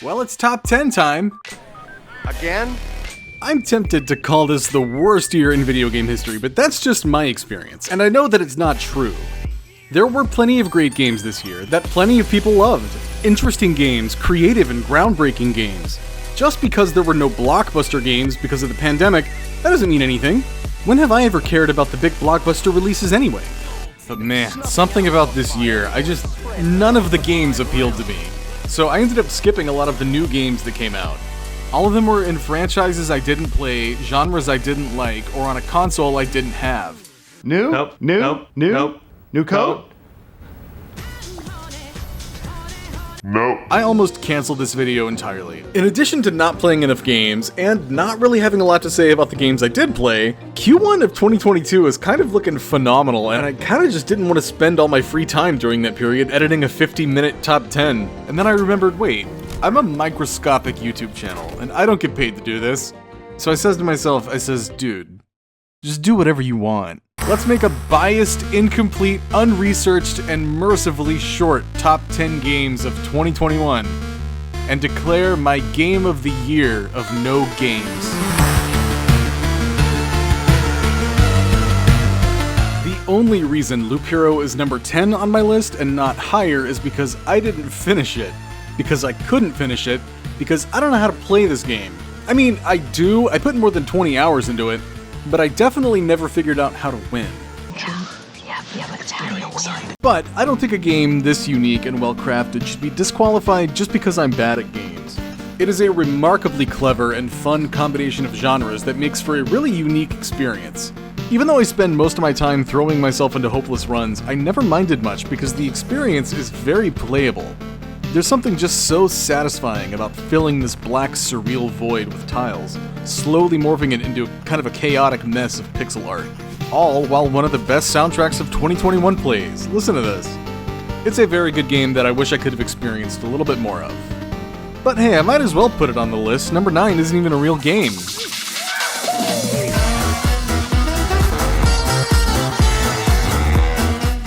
Well, it's top 10 time. Again? I'm tempted to call this the worst year in video game history, but that's just my experience, and I know that it's not true. There were plenty of great games this year that plenty of people loved. Interesting games, creative and groundbreaking games. Just because there were no blockbuster games because of the pandemic, that doesn't mean anything. When have I ever cared about the big blockbuster releases anyway? But man, something about this year, none of the games appealed to me. So I ended up skipping a lot of the new games that came out. All of them were in franchises I didn't play, genres I didn't like, or on a console I didn't have. New code? Nope. I almost canceled this video entirely. In addition to not playing enough games, and not really having a lot to say about the games I did play, Q1 of 2022 is kind of looking phenomenal, and I kinda just didn't want to spend all my free time during that period editing a 50-minute top 10. And then I remembered, wait, I'm a microscopic YouTube channel, and I don't get paid to do this. So I says to myself, dude, just do whatever you want. Let's make a biased, incomplete, unresearched, and mercifully short top 10 games of 2021, and declare my game of the year of no games. The only reason Loop Hero is number 10 on my list and not higher is because I didn't finish it. Because I couldn't finish it, because I don't know how to play this game. I mean, I do, I put more than 20 hours into it, but I definitely never figured out how to win. But I don't think a game this unique and well-crafted should be disqualified just because I'm bad at games. It is a remarkably clever and fun combination of genres that makes for a really unique experience. Even though I spend most of my time throwing myself into hopeless runs, I never minded much because the experience is very playable. There's something just so satisfying about filling this black, surreal void with tiles, slowly morphing it into kind of a chaotic mess of pixel art. All while one of the best soundtracks of 2021 plays. Listen to this. It's a very good game that I wish I could have experienced a little bit more of. But hey, I might as well put it on the list. Number 9 isn't even a real game.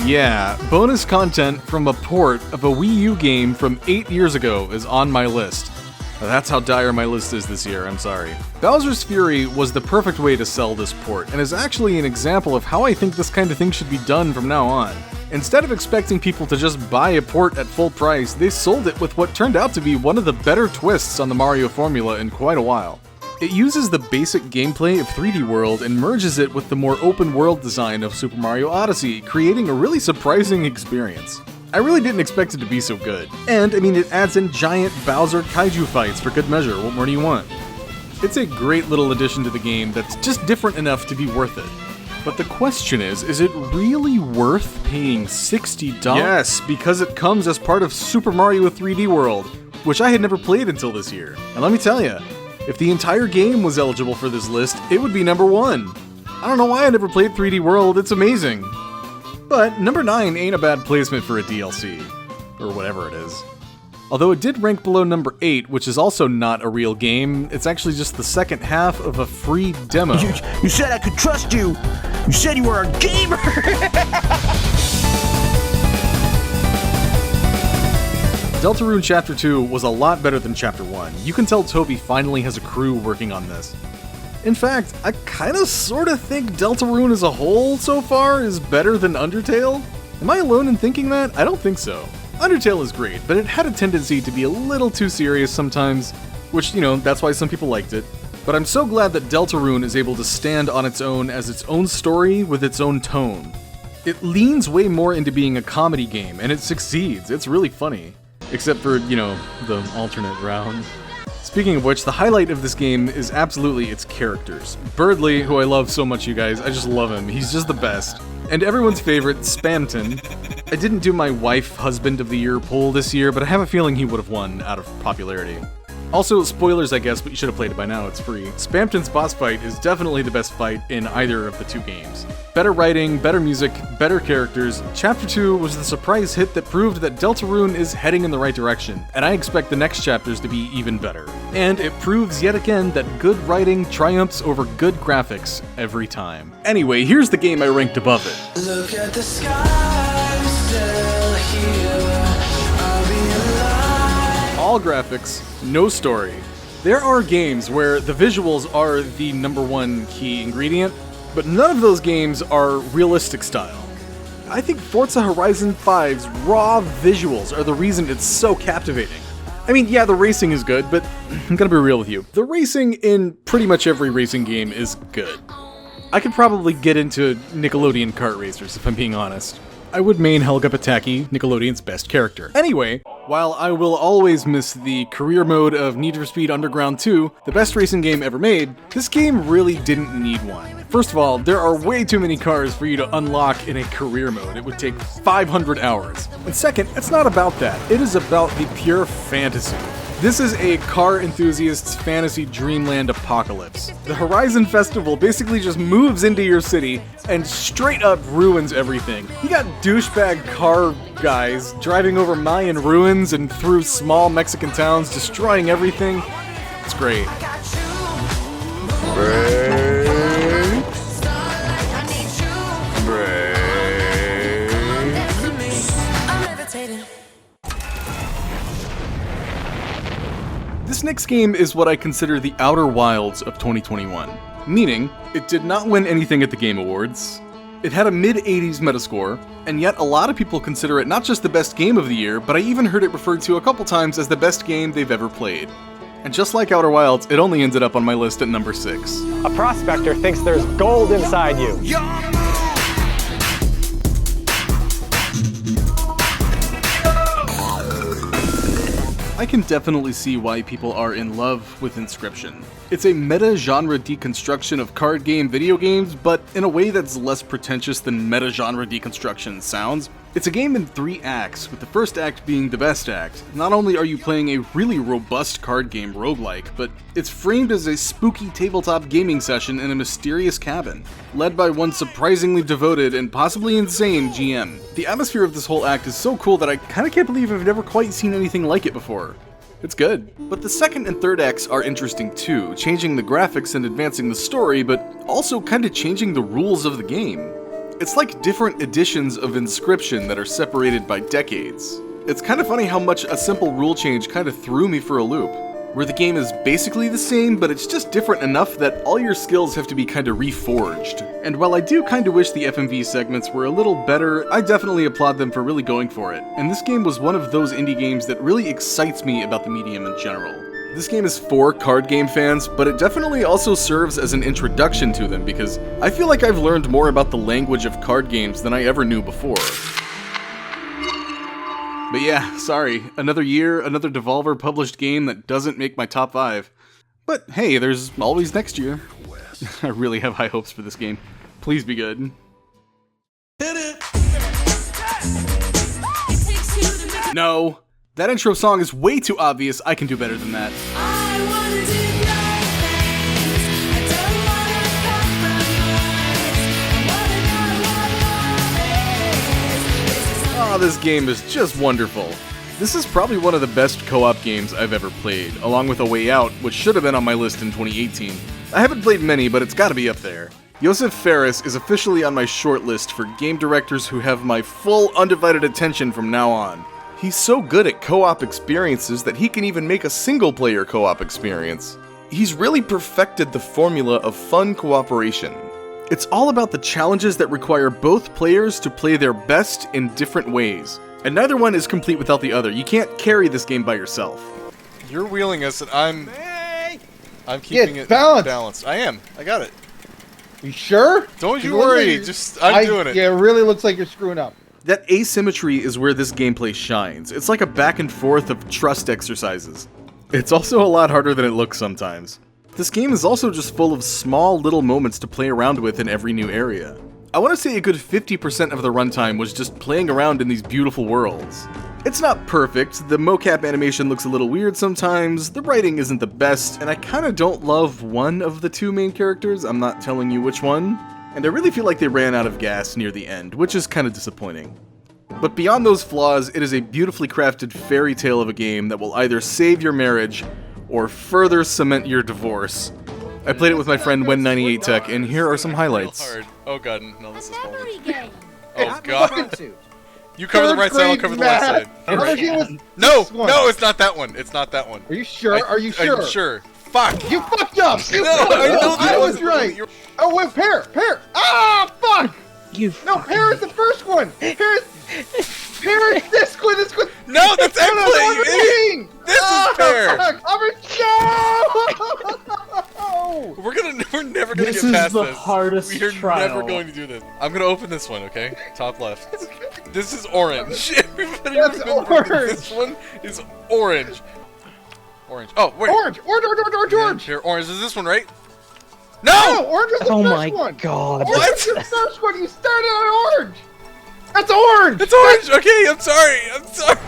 Yeah, bonus content from a port of a Wii U game from 8 years ago is on my list. That's how dire my list is this year, I'm sorry. Bowser's Fury was the perfect way to sell this port, and is actually an example of how I think this kind of thing should be done from now on. Instead of expecting people to just buy a port at full price, they sold it with what turned out to be one of the better twists on the Mario formula in quite a while. It uses the basic gameplay of 3D World and merges it with the more open world design of Super Mario Odyssey, creating a really surprising experience. I really didn't expect it to be so good. And, I mean, it adds in giant Bowser kaiju fights for good measure. What more do you want? It's a great little addition to the game that's just different enough to be worth it. But the question is it really worth paying $60? Yes, because it comes as part of Super Mario 3D World, which I had never played until this year. And let me tell you, if the entire game was eligible for this list, it would be number 1. I don't know why I never played 3D World, it's amazing. But number 9 ain't a bad placement for a DLC, or whatever it is. Although it did rank below number 8, which is also not a real game, it's actually just the second half of a free demo. You said I could trust you! You said you were a gamer! Deltarune Chapter 2 was a lot better than Chapter 1. You can tell Toby finally has a crew working on this. In fact, I kinda sorta think Deltarune as a whole so far is better than Undertale. Am I alone in thinking that? I don't think so. Undertale is great, but it had a tendency to be a little too serious sometimes, which, that's why some people liked it. But I'm so glad that Deltarune is able to stand on its own as its own story with its own tone. It leans way more into being a comedy game, and it succeeds. It's really funny. Except for, the alternate round. Speaking of which, the highlight of this game is absolutely its characters. Birdly, who I love so much, you guys, I just love him. He's just the best. And everyone's favorite, Spamton. I didn't do my wife husband of the year poll this year, but I have a feeling he would have won out of popularity. Also, spoilers I guess, but you should have played it by now, it's free. Spamton's boss fight is definitely the best fight in either of the two games. Better writing, better music, better characters. Chapter 2 was the surprise hit that proved that Deltarune is heading in the right direction, and I expect the next chapters to be even better. And it proves yet again that good writing triumphs over good graphics every time. Anyway, here's the game I ranked above it. Look at the sky, still here. I'll be alive. all graphics, no story. There are games where the visuals are the #1 key ingredient, but none of those games are realistic style. I think Forza Horizon 5's raw visuals are the reason it's so captivating. I mean, yeah, the racing is good, but I'm gonna be real with you. The racing in pretty much every racing game is good. I could probably get into Nickelodeon kart racers, if I'm being honest. I would main Helga Pataki, Nickelodeon's best character. Anyway, while I will always miss the career mode of Need for Speed Underground 2, the best racing game ever made, this game really didn't need one. First of all, there are way too many cars for you to unlock in a career mode. It would take 500 hours. And second, it's not about that. It is about the pure fantasy. This is a car enthusiast's fantasy dreamland apocalypse. The Horizon Festival basically just moves into your city and straight up ruins everything. You got douchebag car guys driving over Mayan ruins and through small Mexican towns, destroying everything. It's great. This next game is what I consider the Outer Wilds of 2021, meaning it did not win anything at the Game Awards, it had a mid-80s metascore, and yet a lot of people consider it not just the best game of the year, but I even heard it referred to a couple times as the best game they've ever played. And just like Outer Wilds, it only ended up on my list at number 6. A prospector thinks there's gold inside you. I can definitely see why people are in love with Inscryption. It's a meta-genre deconstruction of card game video games, but in a way that's less pretentious than meta-genre deconstruction sounds. It's a game in 3 acts, with the first act being the best act. Not only are you playing a really robust card game roguelike, but it's framed as a spooky tabletop gaming session in a mysterious cabin, led by one surprisingly devoted and possibly insane GM. The atmosphere of this whole act is so cool that I kinda can't believe I've never quite seen anything like it before. It's good. But the second and third acts are interesting too, changing the graphics and advancing the story, but also kinda changing the rules of the game. It's like different editions of Inscryption that are separated by decades. It's kind of funny how much a simple rule change kind of threw me for a loop, where the game is basically the same, but it's just different enough that all your skills have to be kind of reforged. And while I do kind of wish the FMV segments were a little better, I definitely applaud them for really going for it. And this game was one of those indie games that really excites me about the medium in general. This game is for card game fans, but it definitely also serves as an introduction to them because I feel like I've learned more about the language of card games than I ever knew before. But yeah, sorry, another year, another Devolver published game that doesn't make my top 5. But hey, there's always next year. I really have high hopes for this game. Please be good. Hit it! No! That intro song is way too obvious, I can do better than that. Oh, this game is just wonderful. This is probably one of the best co-op games I've ever played, along with A Way Out, which should have been on my list in 2018. I haven't played many, but it's gotta be up there. Josef Fares is officially on my shortlist for game directors who have my full, undivided attention from now on. He's so good at co-op experiences that he can even make a single-player co-op experience. He's really perfected the formula of fun cooperation. It's all about the challenges that require both players to play their best in different ways. And neither one is complete without the other. You can't carry this game by yourself. You're wheeling us and I'm keeping it balanced. I am. I got it. You sure? Don't you worry. I'm doing it. Yeah, it really looks like you're screwing up. That asymmetry is where this gameplay shines. It's like a back and forth of trust exercises. It's also a lot harder than it looks sometimes. This game is also just full of small little moments to play around with in every new area. I want to say a good 50% of the runtime was just playing around in these beautiful worlds. It's not perfect, the mocap animation looks a little weird sometimes, the writing isn't the best, and I kinda don't love one of the 2 main characters, I'm not telling you which one. And I really feel like they ran out of gas near the end, which is kinda disappointing. But beyond those flaws, it is a beautifully crafted fairy tale of a game that will either save your marriage or further cement your divorce. I played it with my friend Wen98Tech, and here are some highlights. Oh god, no, this is Memory game. Oh god. You cover the right side, I'll cover the left side. Other game was No, this one. no, it's not that one. It's not that one. Are you sure? Are you sure? I'm sure. Fuck. You fucked up. You No, fucked I up. know that I was wasn't right. you're- Oh, wait, Pear. Ah, fuck. No, Pear is the first one. Pear is this one. This one. No, that's No, Eggplant, you I'm idiot! This is Pear! Fuck. No! We're never gonna This get is past the this. hardest We are trial. never going to do this. I'm gonna open this one, okay? Top left. This is orange. Everybody That's remember that orange. This one is orange. Orange. Oh, wait. Orange. Here, orange is this one, right? No! No, orange is the Oh first my one. god. Orange What? is the first one. You started on orange. That's orange. It's orange! Okay, I'm sorry. I'm sorry.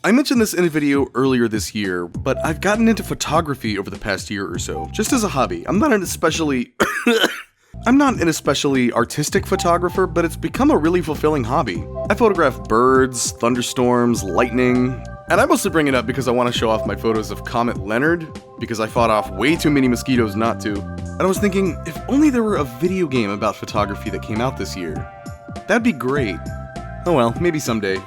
I mentioned this in a video earlier this year, but I've gotten into photography over the past year or so, just as a hobby. I'm not an especially artistic photographer, but it's become a really fulfilling hobby. I photograph birds, thunderstorms, lightning, and I mostly bring it up because I want to show off my photos of Comet Leonard, because I fought off way too many mosquitoes not to. And I was thinking, if only there were a video game about photography that came out this year. That'd be great. Oh well, maybe someday.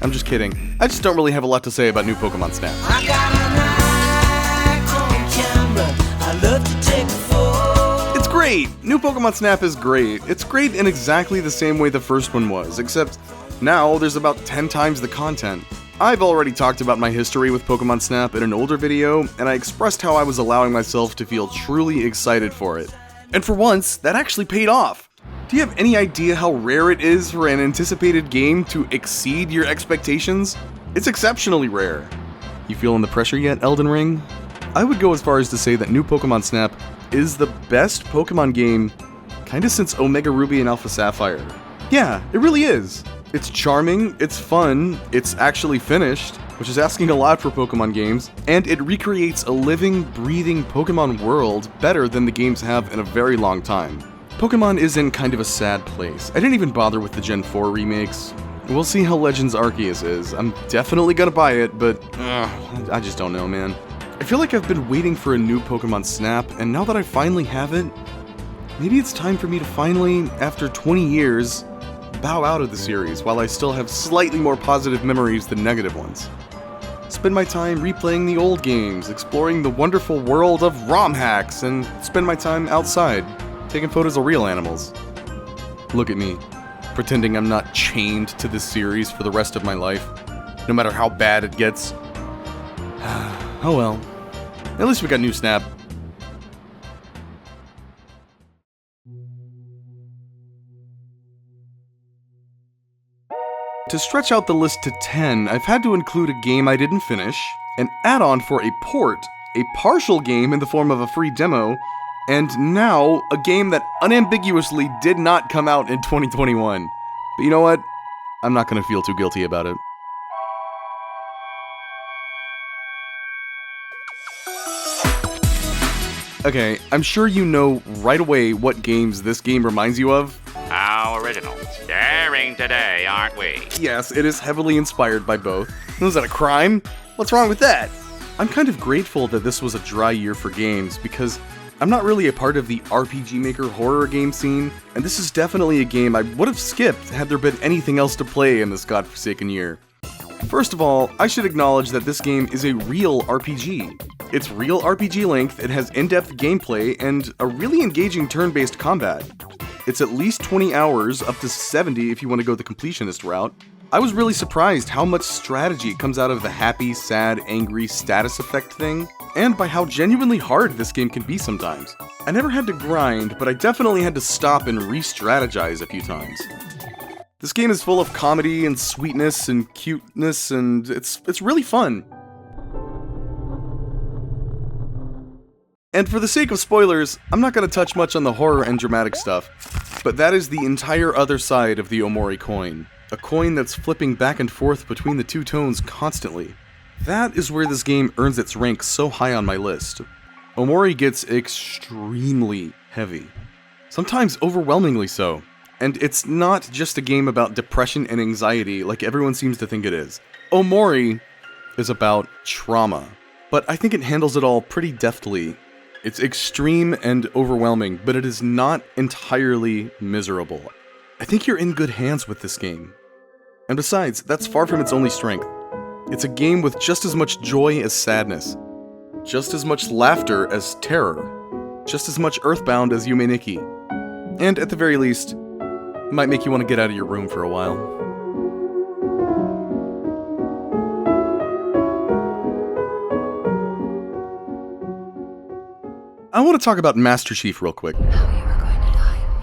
I'm just kidding. I just don't really have a lot to say about new Pokemon Snap. I got an icon camera. I love to take a photo. It's great! New Pokemon Snap is great. It's great in exactly the same way the first one was, except now there's about 10 times the content. I've already talked about my history with Pokemon Snap in an older video, and I expressed how I was allowing myself to feel truly excited for it. And for once, that actually paid off. Do you have any idea how rare it is for an anticipated game to exceed your expectations? It's exceptionally rare. You feeling the pressure yet, Elden Ring? I would go as far as to say that new Pokemon Snap is the best Pokemon game kinda since Omega Ruby and Alpha Sapphire. Yeah, it really is. It's charming, it's fun, it's actually finished, which is asking a lot for Pokemon games, and it recreates a living, breathing Pokemon world better than the games have in a very long time. Pokemon is in kind of a sad place. I didn't even bother with the Gen 4 remakes. We'll see how Legends Arceus is. I'm definitely gonna buy it, but I just don't know, man. I feel like I've been waiting for a new Pokemon Snap, and now that I finally have it, maybe it's time for me to finally, after 20 years, bow out of the series while I still have slightly more positive memories than negative ones. Spend my time replaying the old games, exploring the wonderful world of ROM hacks, and spend my time outside, taking photos of real animals. Look at me, pretending I'm not chained to this series for the rest of my life, no matter how bad it gets. Oh well. At least we got new Snap. To stretch out the list to 10, I've had to include a game I didn't finish, an add-on for a port, a partial game in the form of a free demo, and now a game that unambiguously did not come out in 2021. But you know what? I'm not gonna feel too guilty about it. Okay, I'm sure you know right away what games this game reminds you of. How original. Daring today, aren't we? Yes, it is heavily inspired by both. Was that a crime? What's wrong with that? I'm kind of grateful that this was a dry year for games, because I'm not really a part of the RPG Maker horror game scene, and this is definitely a game I would have skipped had there been anything else to play in this godforsaken year. First of all, I should acknowledge that this game is a real RPG. It's real RPG length, it has in-depth gameplay, and a really engaging turn-based combat. It's at least 20 hours, up to 70 if you want to go the completionist route. I was really surprised how much strategy comes out of the happy, sad, angry status effect thing, and by how genuinely hard this game can be sometimes. I never had to grind, but I definitely had to stop and re-strategize a few times. This game is full of comedy and sweetness and cuteness, and it's really fun. And for the sake of spoilers, I'm not going to touch much on the horror and dramatic stuff, but that is the entire other side of the Omori coin. A coin that's flipping back and forth between the two tones constantly. That is where this game earns its rank so high on my list. Omori gets extremely heavy. Sometimes overwhelmingly so. And it's not just a game about depression and anxiety like everyone seems to think it is. Omori is about trauma. But I think it handles it all pretty deftly. It's extreme and overwhelming, but it is not entirely miserable. I think you're in good hands with this game. And besides, that's far from its only strength. It's a game with just as much joy as sadness, just as much laughter as terror, just as much Earthbound as Yume Nikki, and at the very least, might make you want to get out of your room for a while. I want to talk about Master Chief real quick.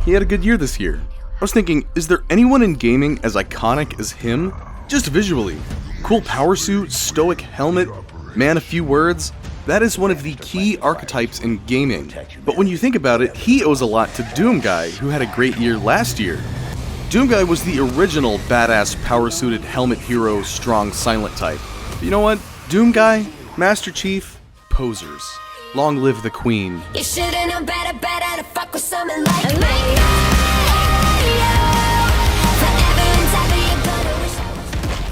He had a good year this year. I was thinking, is there anyone in gaming as iconic as him? Just visually. Cool power suit, stoic helmet, man of few words. That is one of the key archetypes in gaming. But when you think about it, he owes a lot to Doomguy, who had a great year last year. Doomguy was the original badass power-suited helmet hero, strong silent type. But you know what? Doomguy, Master Chief, posers. Long live the Queen. You should've known better to fuck with someone like me.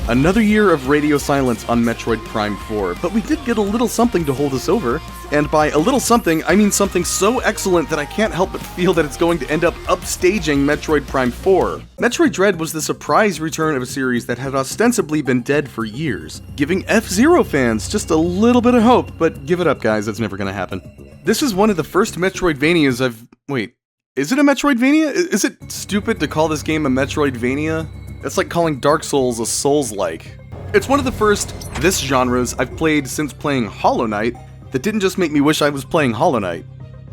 Another year of radio silence on Metroid Prime 4, but we did get a little something to hold us over. And by a little something, I mean something so excellent that I can't help but feel that it's going to end up upstaging Metroid Prime 4. Metroid Dread was the surprise return of a series that had ostensibly been dead for years, giving F-Zero fans just a little bit of hope, but give it up guys, that's never gonna happen. This is one of the first Metroidvanias Wait, is it a Metroidvania? Is it stupid to call this game a Metroidvania? It's like calling Dark Souls a Souls-like. It's one of the first this genres I've played since playing Hollow Knight that didn't just make me wish I was playing Hollow Knight.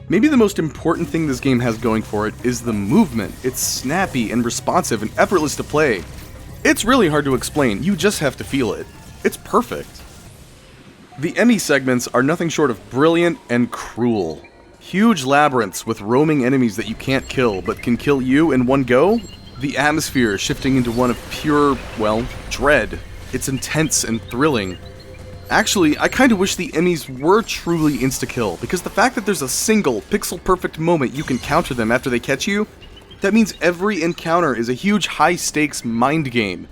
Maybe the most important thing this game has going for it is the movement. It's snappy and responsive and effortless to play. It's really hard to explain, you just have to feel it. It's perfect. The Emmy segments are nothing short of brilliant and cruel. Huge labyrinths with roaming enemies that you can't kill but can kill you in one go. The atmosphere shifting into one of pure, well, dread. It's intense and thrilling. Actually, I kinda wish the Emmys were truly insta-kill, because the fact that there's a single, pixel-perfect moment you can counter them after they catch you, that means every encounter is a huge high-stakes mind game.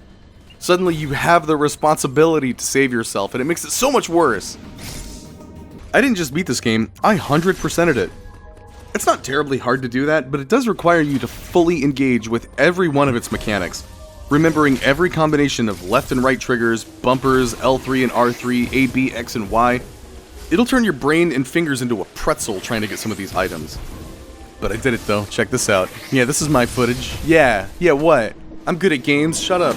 Suddenly you have the responsibility to save yourself, and it makes it so much worse. I didn't just beat this game, I 100%ed it. It's not terribly hard to do that, but it does require you to fully engage with every one of its mechanics, remembering every combination of left and right triggers, bumpers, L3 and R3, A, B, X, and Y. It'll turn your brain and fingers into a pretzel trying to get some of these items. But I did it though, check this out. Yeah, this is my footage. Yeah, what? I'm good at games, shut up.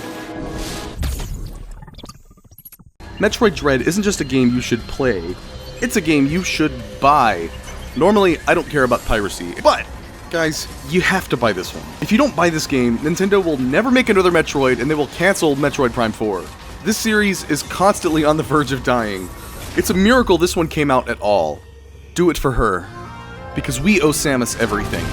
Metroid Dread isn't just a game you should play, it's a game you should buy. Normally, I don't care about piracy, but, guys, you have to buy this one. If you don't buy this game, Nintendo will never make another Metroid and they will cancel Metroid Prime 4. This series is constantly on the verge of dying. It's a miracle this one came out at all. Do it for her. Because we owe Samus everything.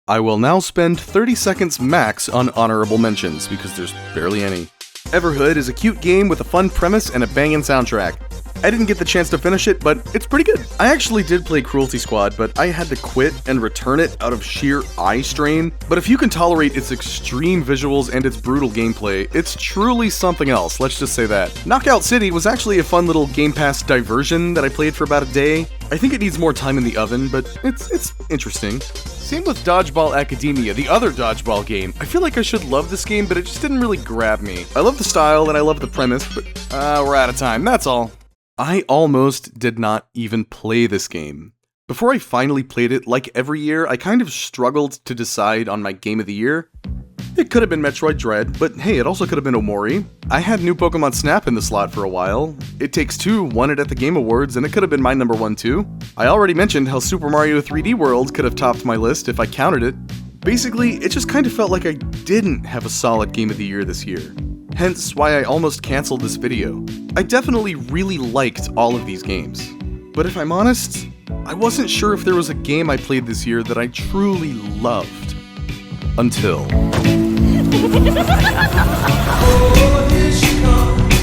I will now spend 30 seconds max on honorable mentions, because there's barely any. Everhood is a cute game with a fun premise and a bangin' soundtrack. I didn't get the chance to finish it, but it's pretty good. I actually did play Cruelty Squad, but I had to quit and return it out of sheer eye strain. But if you can tolerate its extreme visuals and its brutal gameplay, it's truly something else, let's just say that. Knockout City was actually a fun little Game Pass diversion that I played for about a day. I think it needs more time in the oven, but it's interesting. Same with Dodgeball Academia, the other dodgeball game. I feel like I should love this game, but it just didn't really grab me. I love the style and I love the premise, but we're out of time, that's all. I almost did not even play this game. Before I finally played it, like every year, I kind of struggled to decide on my game of the year. It could have been Metroid Dread, but hey, it also could have been Omori. I had New Pokemon Snap in the slot for a while. It Takes Two won it at the Game Awards, and it could have been my number one too. I already mentioned how Super Mario 3D World could have topped my list if I counted it. Basically, it just kind of felt like I didn't have a solid game of the year this year. Hence why I almost canceled this video. I definitely really liked all of these games. But if I'm honest, I wasn't sure if there was a game I played this year that I truly loved. Until... Oh, here she comes.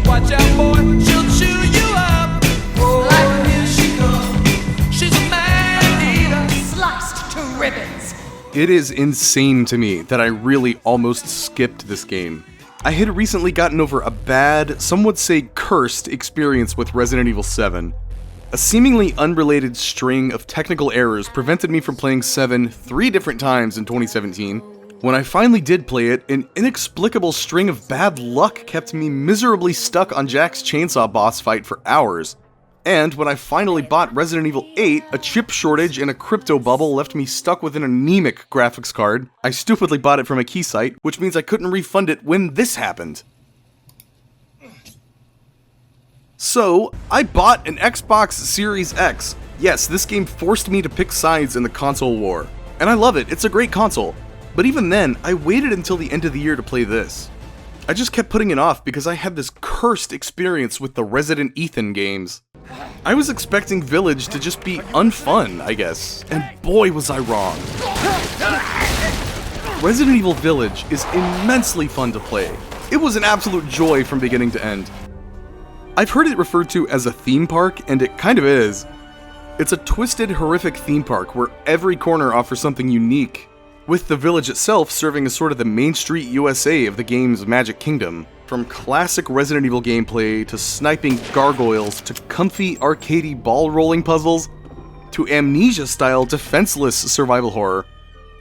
Watch out, boy, she'll chew you up. Oh, here she comes. She's a man-eater, sliced to ribbons. It is insane to me that I really almost skipped this game. I had recently gotten over a bad, some would say cursed, experience with Resident Evil 7. A seemingly unrelated string of technical errors prevented me from playing 7 3 different times in 2017. When I finally did play it, an inexplicable string of bad luck kept me miserably stuck on Jack's chainsaw boss fight for hours. And when I finally bought Resident Evil 8, a chip shortage and a crypto bubble left me stuck with an anemic graphics card. I stupidly bought it from a key site, which means I couldn't refund it when this happened. So, I bought an Xbox Series X. Yes, this game forced me to pick sides in the console war. And I love it, it's a great console. But even then, I waited until the end of the year to play this. I just kept putting it off because I had this cursed experience with the Resident Ethan games. I was expecting Village to just be unfun, I guess, and boy was I wrong. Resident Evil Village is immensely fun to play. It was an absolute joy from beginning to end. I've heard it referred to as a theme park, and it kind of is. It's a twisted, horrific theme park where every corner offers something unique, with the village itself serving as sort of the Main Street USA of the game's Magic Kingdom. From classic Resident Evil gameplay, to sniping gargoyles, to comfy arcadey ball-rolling puzzles, to Amnesia-style defenseless survival horror,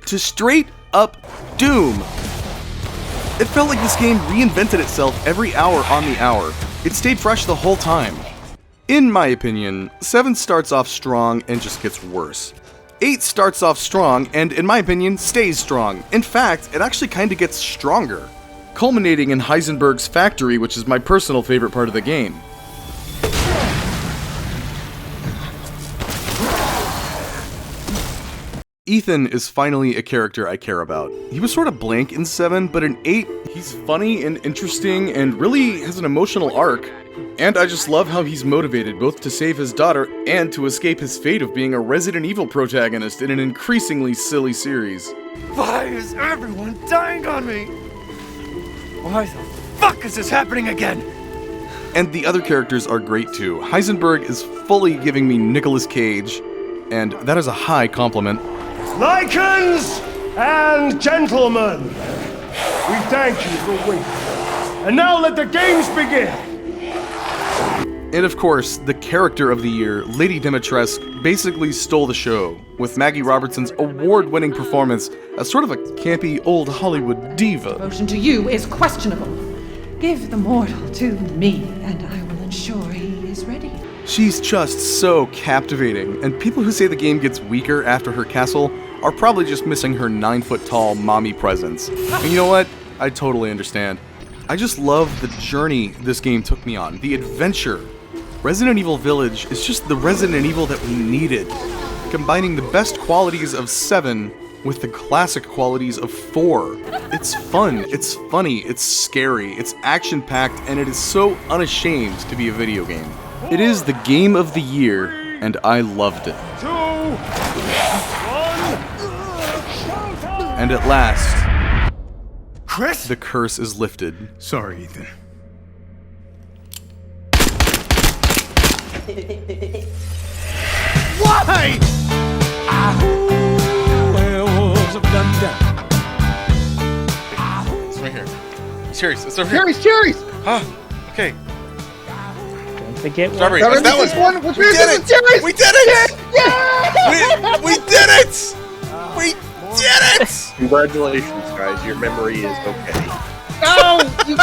to straight-up Doom! It felt like this game reinvented itself every hour on the hour. It stayed fresh the whole time. In my opinion, 7 starts off strong and just gets worse. 8 starts off strong and, in my opinion, stays strong. In fact, it actually kinda gets stronger, culminating in Heisenberg's factory, which is my personal favorite part of the game. Ethan is finally a character I care about. He was sort of blank in 7, but in 8, he's funny and interesting and really has an emotional arc. And I just love how he's motivated both to save his daughter and to escape his fate of being a Resident Evil protagonist in an increasingly silly series. Why is everyone dying on me? Why the fuck is this happening again? And the other characters are great too. Heisenberg is fully giving me Nicolas Cage, and that is a high compliment. Lycans and gentlemen, we thank you for waiting. And now let the games begin! And of course, the character of the year, Lady Dimitrescu, basically stole the show, with Maggie Robertson's award-winning performance as sort of a campy old Hollywood diva. Devotion to you is questionable. Give the mortal to me, and I will ensure he is ready. She's just so captivating, and people who say the game gets weaker after her castle are probably just missing her 9-foot-tall mommy presence. And you know what? I totally understand. I just love the journey this game took me on, the adventure. Resident Evil Village is just the Resident Evil that we needed, combining the best qualities of 7 with the classic qualities of 4. It's fun, it's funny, it's scary, it's action-packed, and it is so unashamed to be a video game. It is the game of the year, and I loved it. 2, 1, and at last, Chris? the curse is lifted. Sorry, Ethan. Why? Werewolves of London. It's right here. Cherries, it's over here. Cherries! Ah, okay. Don't forget Strawberry, Strawberry, that this one. one. Which We means did this it! is cherries! We did it! Yeah! We did it! We did it! Congratulations, guys. Your memory is okay. No! You...